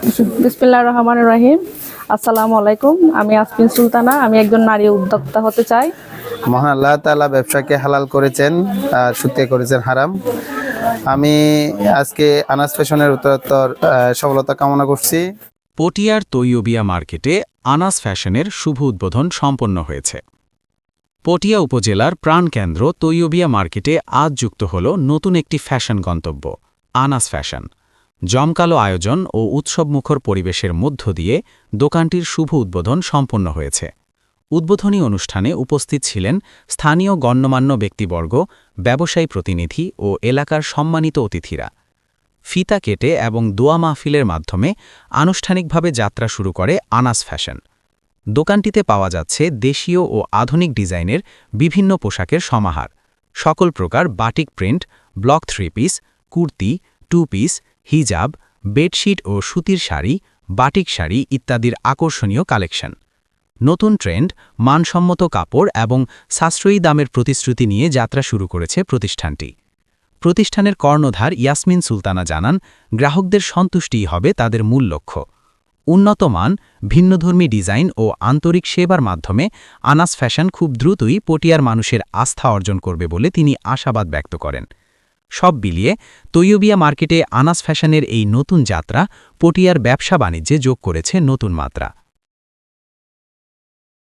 বিসমিল্লাহির রহমানির রহিম। আসসালামু আলাইকুম। আমি আসমিন সুলতানা। আমি একজন নারী উদ্যোক্তা হতে চাই। মহান আল্লাহ তাআলা ব্যবসাকে হালাল করেছেন আর সুদকে করেছেন হারাম। আমি আজকে আনাস ফ্যাশনের উত্তরোত্তর সফলতা কামনা করছি। পটিয়ার তৈয়বিয়া মার্কেটে আনাস ফ্যাশনের শুভ উদ্বোধন সম্পন্ন হয়েছে। পটিয়া উপজেলার প্রাণকেন্দ্র তৈয়বিয়া মার্কেটে আজ যুক্ত হল নতুন একটি ফ্যাশন গন্তব্য আনাস ফ্যাশন। জমকালো আয়োজন ও উৎসবমুখর পরিবেশের মধ্য দিয়ে দোকানটির শুভ উদ্বোধন সম্পন্ন হয়েছে। উদ্বোধনী অনুষ্ঠানে উপস্থিত ছিলেন স্থানীয় গণ্যমান্য ব্যক্তিবর্গ, ব্যবসায়ী প্রতিনিধি ও এলাকার সম্মানিত অতিথিরা। ফিতা কেটে এবং দোয়া মাহফিলের মাধ্যমে আনুষ্ঠানিকভাবে যাত্রা শুরু করে আনাস ফ্যাশন। দোকানটিতে পাওয়া যাচ্ছে দেশীয় ও আধুনিক ডিজাইনের বিভিন্ন পোশাকের সমাহার, সকল প্রকার batik print, block 3 piece, kurti, 2 piece, হিজাব, বেডশিট ও সুতির শাড়ি, বাটিক শাড়ি ইত্যাদির আকর্ষণীয় কালেকশন। নতুন ট্রেন্ড, মানসম্মত কাপড় এবং সাশ্রয়ী দামের প্রতিশ্রুতি নিয়ে যাত্রা শুরু করেছে প্রতিষ্ঠানটি। প্রতিষ্ঠানের কর্ণধার ইয়াসমিন সুলতানা জানান, গ্রাহকদের সন্তুষ্টিই হবে তাদের মূল লক্ষ্য। উন্নত মান, ভিন্নধর্মী ডিজাইন ও আন্তরিক সেবার মাধ্যমে আনাস ফ্যাশন খুব দ্রুতই পটিয়ার মানুষের আস্থা অর্জন করবে বলে তিনি আশাবাদ ব্যক্ত করেন। সব মিলিয়ে তৈয়বিয়া মার্কেটে আনাস ফ্যাশনের এই নতুন যাত্রা পটিয়ার ব্যবসা বাণিজ্যে যোগ করেছে নতুন মাত্রা।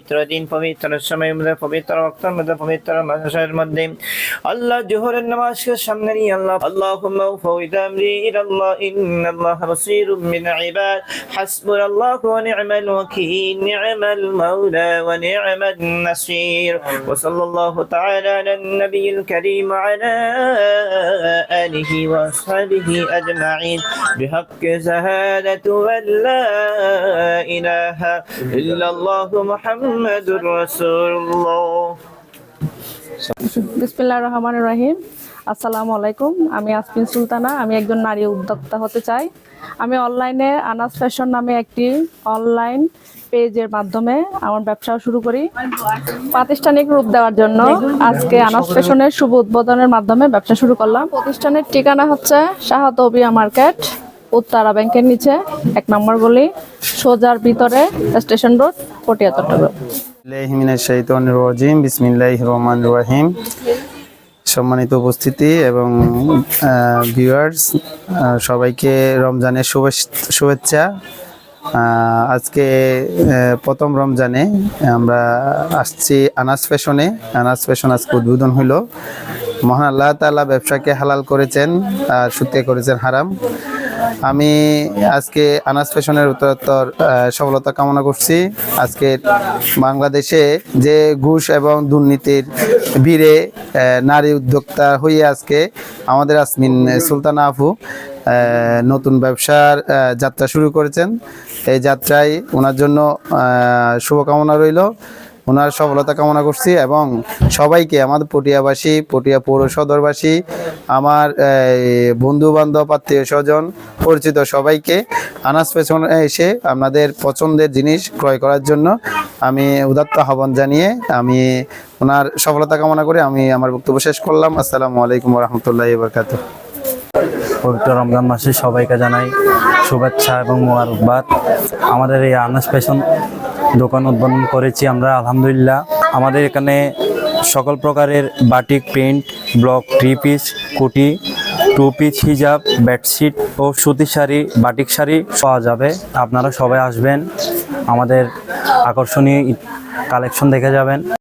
পবিত্র দিন, পবিত্র সময়ের মধ্যে, পবিত্র ওয়াক্তের মধ্যে, পবিত্র মাসের মধ্যে আল্লাহ জোহরের নামাজকে সামনে নিয়ে আল্লাহুম্মা ফাওইদ আমরি ইলাল্লাহ ইন্নাল্লাহা বাসীরুম বিল ইবাদ হাসবুনাল্লাহু ওয়া নি'মাল ওয়াকিল নি'মাল মাওলা ওয়া নি'মান নাসীর ওয়া সাল্লাল্লাহু তাআলা আলান নাবিয়িল কারীম ওয়া আলা আলিহি ওয়া আসহাবিহি আজমাইন বিহাক্কি শাহাদাতু আল্লা ইলাহা ইল্লাল্লাহু মুহাম্মাদুর রাসূলুল্লাহ। বিসমিল্লাহির রহমানির রহিম। আসসালামু আলাইকুম। আমি আসমিন সুলতানা। আমি একজন নারী উদ্যোক্তা হতে চাই। আমি অনলাইনে আনাস ফ্যাশন নামে একটি অনলাইন পেজের মাধ্যমে আমার ব্যবসা শুরু করি। প্রাতিষ্ঠানিক রূপ দেওয়ার জন্য আজকে আনাস ফ্যাশনের শুভ উদ্বোধনের মাধ্যমে ব্যবসা শুরু করলাম। প্রতিষ্ঠানের ঠিকানা হচ্ছে শাহ তৌবিয়া মার্কেট, উত্তরা ব্যাংকের নিচে 1 নম্বর গলি, সোজার ভিতরে, স্টেশন রোড, পটিয়া, চট্টগ্রাম। বিসমিল্লাহি মিনাশ শাইতানির রাজিম। বিসমিল্লাহির রহমানির রহিম। সম্মানিত উপস্থিতি এবং ভিউয়ার্স, সবাইকে রমজানের শুভেচ্ছা। আজকে প্রথম রমজানে আমরা আসছি আনাস ফ্যাশনে। আনাস ফ্যাশন আজকে উদ্বোধন হইল। মহান আল্লাহ তাআলা ব্যবসাকে হালাল করেছেন আর সুদকে করেছেন হারাম। আমি আজকে আনাস ফ্যাশনের উত্তরোত্তর সফলতা কামনা করছি। আজকে বাংলাদেশে যে ঘুষ এবং দুর্নীতির ভিড়ে নারী উদ্যোক্তা হয়ে আজকে আমাদের আসমিন সুলতানা আপু নতুন ব্যবসার যাত্রা শুরু করেছেন। এই যাত্রায় ওনার জন্য শুভকামনা রইল, ওনার সফলতা কামনা করছি এবং সবাইকে, আমাদের পটিয়াবাসী, পটিয়া পৌর সদরবাসী, আমার বন্ধু বান্ধব, আত্মীয় স্বজন, পরিচিত সবাইকে আনাস ফ্যাশন এসে আপনাদের পছন্দের জিনিস ক্রয় করার জন্য আমি উদাত্ত আহ্বান জানিয়ে আমি ওনার সফলতা কামনা করে আমি আমার বক্তব্য শেষ করলাম। আসসালামু আলাইকুম ওয়া রাহমাতুল্লাহি ওয়া বারাকাতুহু। পবিত্র রমজান মাসে সবাইকে জানাই শুভেচ্ছা এবং মোবারকবাদ। আমাদের এই আনাস ফ্যাশন দোকান উদ্বোধন করেছি আমরা, আলহামদুলিল্লাহ। আমাদের এখানে সকল প্রকারের বাটিক প্রিন্ট, ব্লক 3 পিস, কুটি, 2 পিস, হিজাব, বেডশিট ও সুতির শাড়ি, বাটিক শাড়ি পাওয়া যাবে। আপনারা সবাই আসবেন, আমাদের আকর্ষণীয় কালেকশন দেখে যাবেন।